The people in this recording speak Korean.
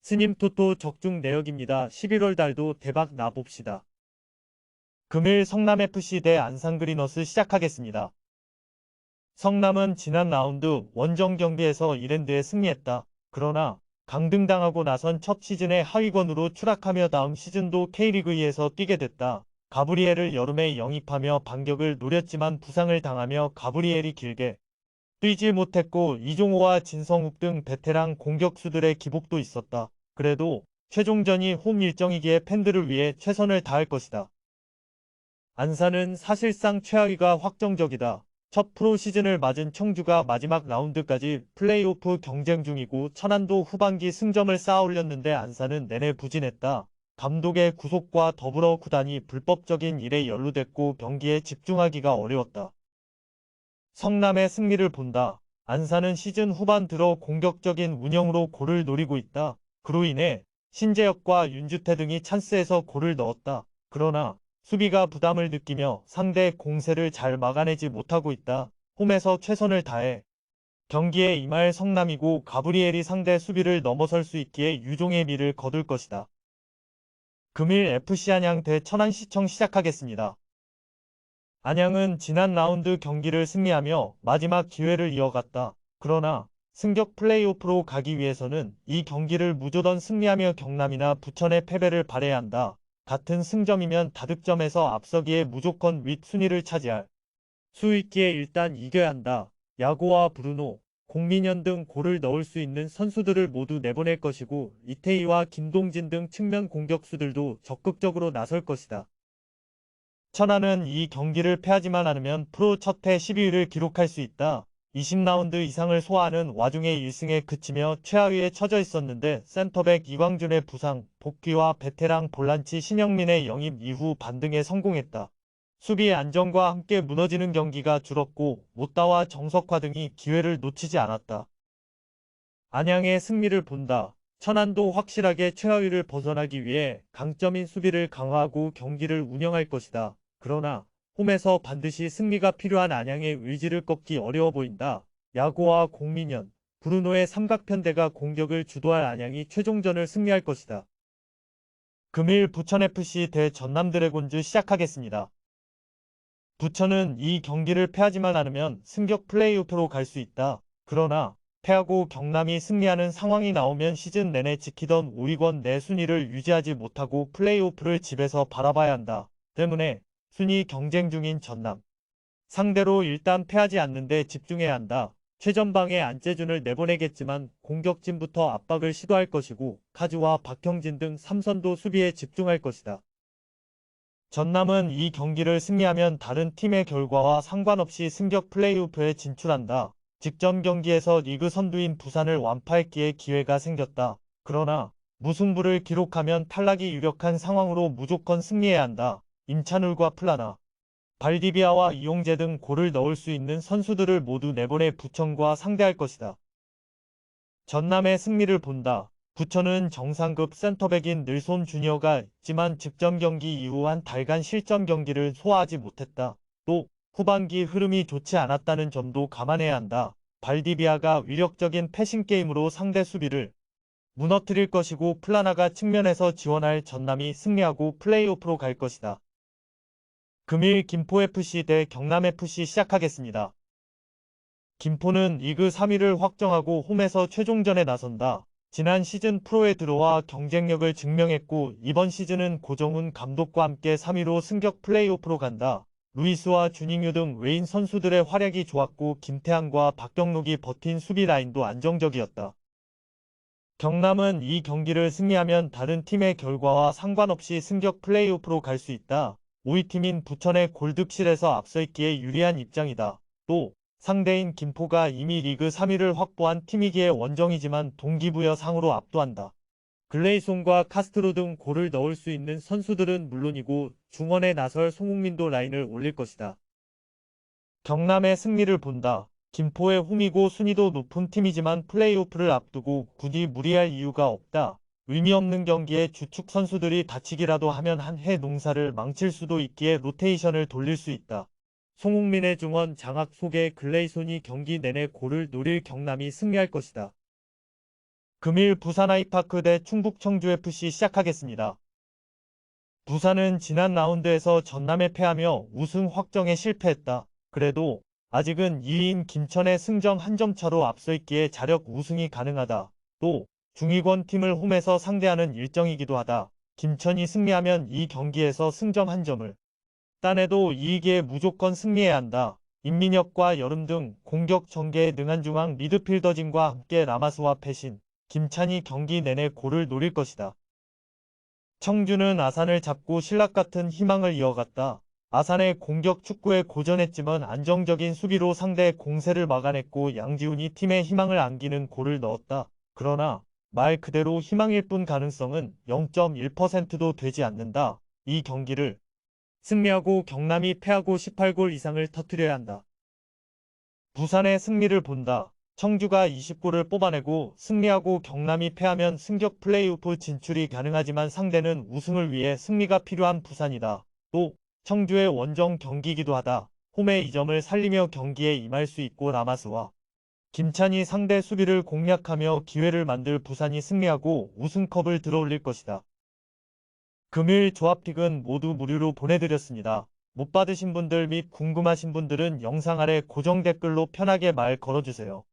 스님 토토 적중 내역입니다. 11월 달도 대박 나봅시다. 금일 성남FC 대 안산그리너스 시작하겠습니다. 성남은 지난 라운드 원정 경기에서 이랜드에 승리했다. 그러나 강등당하고 나선 첫 시즌에 하위권으로 추락하며 다음 시즌도 K리그2에서 뛰게 됐다. 가브리엘을 여름에 영입하며 반격을 노렸지만 부상을 당하며 가브리엘이 길게 뛰지 못했고 이종호와 진성욱 등 베테랑 공격수들의 기복도 있었다. 그래도 최종전이 홈 일정이기에 팬들을 위해 최선을 다할 것이다. 안산은 사실상 최하위가 확정적이다. 첫 프로 시즌을 맞은 청주가 마지막 라운드까지 플레이오프 경쟁 중이고 천안도 후반기 승점을 쌓아 올렸는데 안산은 내내 부진했다. 감독의 구속과 더불어 구단이 불법적인 일에 연루됐고 경기에 집중하기가 어려웠다. 성남의 승리를 본다. 안산은 시즌 후반 들어 공격적인 운영으로 골을 노리고 있다. 그로 인해 신재엽과 윤주태 등이 찬스에서 골을 넣었다. 그러나 수비가 부담을 느끼며 상대 공세를 잘 막아내지 못하고 있다. 홈에서 최선을 다해 경기에 임할 성남이고 가브리엘이 상대 수비를 넘어설 수 있기에 유종의 미를 거둘 것이다. 금일 FC 안양 대 천안시청 시작하겠습니다. 안양은 지난 라운드 경기를 승리하며 마지막 기회를 이어갔다. 그러나 승격 플레이오프로 가기 위해서는 이 경기를 무조건 승리하며 경남이나 부천의 패배를 발해야 한다. 같은 승점이면 다득점에서 앞서기에 무조건 윗순위를 차지할 수 있기에 일단 이겨야 한다. 야고와 브루노, 공민현 등 골을 넣을 수 있는 선수들을 모두 내보낼 것이고 이태희와 김동진 등 측면 공격수들도 적극적으로 나설 것이다. 천안은 이 경기를 패하지만 않으면 프로 첫해 12위를 기록할 수 있다. 20라운드 이상을 소화하는 와중에 1승에 그치며 최하위에 처져 있었는데 센터백 이광준의 부상, 복귀와 베테랑 볼란치 신영민의 영입 이후 반등에 성공했다. 수비의 안정과 함께 무너지는 경기가 줄었고 못다와 정석화 등이 기회를 놓치지 않았다. 안양의 승리를 본다. 천안도 확실하게 최하위를 벗어나기 위해 강점인 수비를 강화하고 경기를 운영할 것이다. 그러나 홈에서 반드시 승리가 필요한 안양의 의지를 꺾기 어려워 보인다. 야고와 공민현, 브루노의 삼각편대가 공격을 주도할 안양이 최종전을 승리할 것이다. 금일 부천FC 대 전남드래곤즈 시작하겠습니다. 부천은 이 경기를 패하지만 않으면 승격 플레이오프로 갈 수 있다. 그러나 패하고 경남이 승리하는 상황이 나오면 시즌 내내 지키던 5위권 내 순위를 유지하지 못하고 플레이오프를 집에서 바라봐야 한다. 때문에 순위 경쟁 중인 전남 상대로 일단 패하지 않는 데 집중해야 한다. 최전방에 안재준을 내보내겠지만 공격진부터 압박을 시도할 것이고 카즈와 박형진 등 삼선도 수비에 집중할 것이다. 전남은 이 경기를 승리하면 다른 팀의 결과와 상관없이 승격 플레이오프에 진출한다. 직전 경기에서 리그 선두인 부산을 완파했기에 기회가 생겼다. 그러나 무승부를 기록하면 탈락이 유력한 상황으로 무조건 승리해야 한다. 임찬울과 플라나, 발디비아와 이용재 등 골을 넣을 수 있는 선수들을 모두 내보내 부천과 상대할 것이다. 전남의 승리를 본다. 부천은 정상급 센터백인 늘솜 주니어가 있지만 직전 경기 이후 한 달간 실전 경기를 소화하지 못했다. 또 후반기 흐름이 좋지 않았다는 점도 감안해야 한다. 발디비아가 위력적인 패싱 게임으로 상대 수비를 무너뜨릴 것이고 플라나가 측면에서 지원할 전남이 승리하고 플레이오프로 갈 것이다. 금일 김포FC 대 경남FC 시작하겠습니다. 김포는 리그 3위를 확정하고 홈에서 최종전에 나선다. 지난 시즌 프로에 들어와 경쟁력을 증명했고 이번 시즌은 고정훈 감독과 함께 3위로 승격 플레이오프로 간다. 루이스와 주닝유 등 외인 선수들의 활약이 좋았고 김태환과 박경록이 버틴 수비 라인도 안정적이었다. 경남은 이 경기를 승리하면 다른 팀의 결과와 상관없이 승격 플레이오프로 갈 수 있다. 5위 팀인 부천의 골득실에서 앞서 있기에 유리한 입장이다. 또 상대인 김포가 이미 리그 3위를 확보한 팀이기에 원정이지만 동기부여 상으로 압도한다. 글레이손과 카스트로 등 골을 넣을 수 있는 선수들은 물론이고 중원에 나설 송흥민도 라인을 올릴 것이다. 경남의 승리를 본다. 김포의 홈이고 순위도 높은 팀이지만 플레이오프를 앞두고 굳이 무리할 이유가 없다. 의미 없는 경기에 주축 선수들이 다치기라도 하면 한 해 농사를 망칠 수도 있기에 로테이션을 돌릴 수 있다. 송흥민의 중원 장악 속에 글레이손이 경기 내내 골을 노릴 경남이 승리할 것이다. 금일 부산 아이파크 대 충북 청주FC 시작하겠습니다. 부산은 지난 라운드에서 전남에 패하며 우승 확정에 실패했다. 그래도 아직은 2위인 김천의 승점 1점 차로 앞서 있기에 자력 우승이 가능하다. 또 중위권 팀을 홈에서 상대하는 일정이기도 하다. 김천이 승리하면 이 경기에서 승점 1점을 따내도 이기에 무조건 승리해야 한다. 임민혁과 여름 등 공격 전개에 능한 중앙 미드필더진과 함께 라마스와 패신, 김찬이 경기 내내 골을 노릴 것이다. 청주는 아산을 잡고 신락 같은 희망을 이어갔다. 아산의 공격 축구에 고전했지만 안정적인 수비로 상대의 공세를 막아냈고 양지훈이 팀의 희망을 안기는 골을 넣었다. 그러나 말 그대로 희망일 뿐 가능성은 0.1%도 되지 않는다. 이 경기를 승리하고 경남이 패하고 18골 이상을 터뜨려야 한다. 부산의 승리를 본다. 청주가 20골을 뽑아내고 승리하고 경남이 패하면 승격 플레이오프 진출이 가능하지만 상대는 우승을 위해 승리가 필요한 부산이다. 또 청주의 원정 경기이기도 하다. 홈의 이점을 살리며 경기에 임할 수 있고 라마스와 김찬이 상대 수비를 공략하며 기회를 만들 부산이 승리하고 우승컵을 들어올릴 것이다. 금일 조합픽은 모두 무료로 보내드렸습니다. 못 받으신 분들 및 궁금하신 분들은 영상 아래 고정 댓글로 편하게 말 걸어주세요.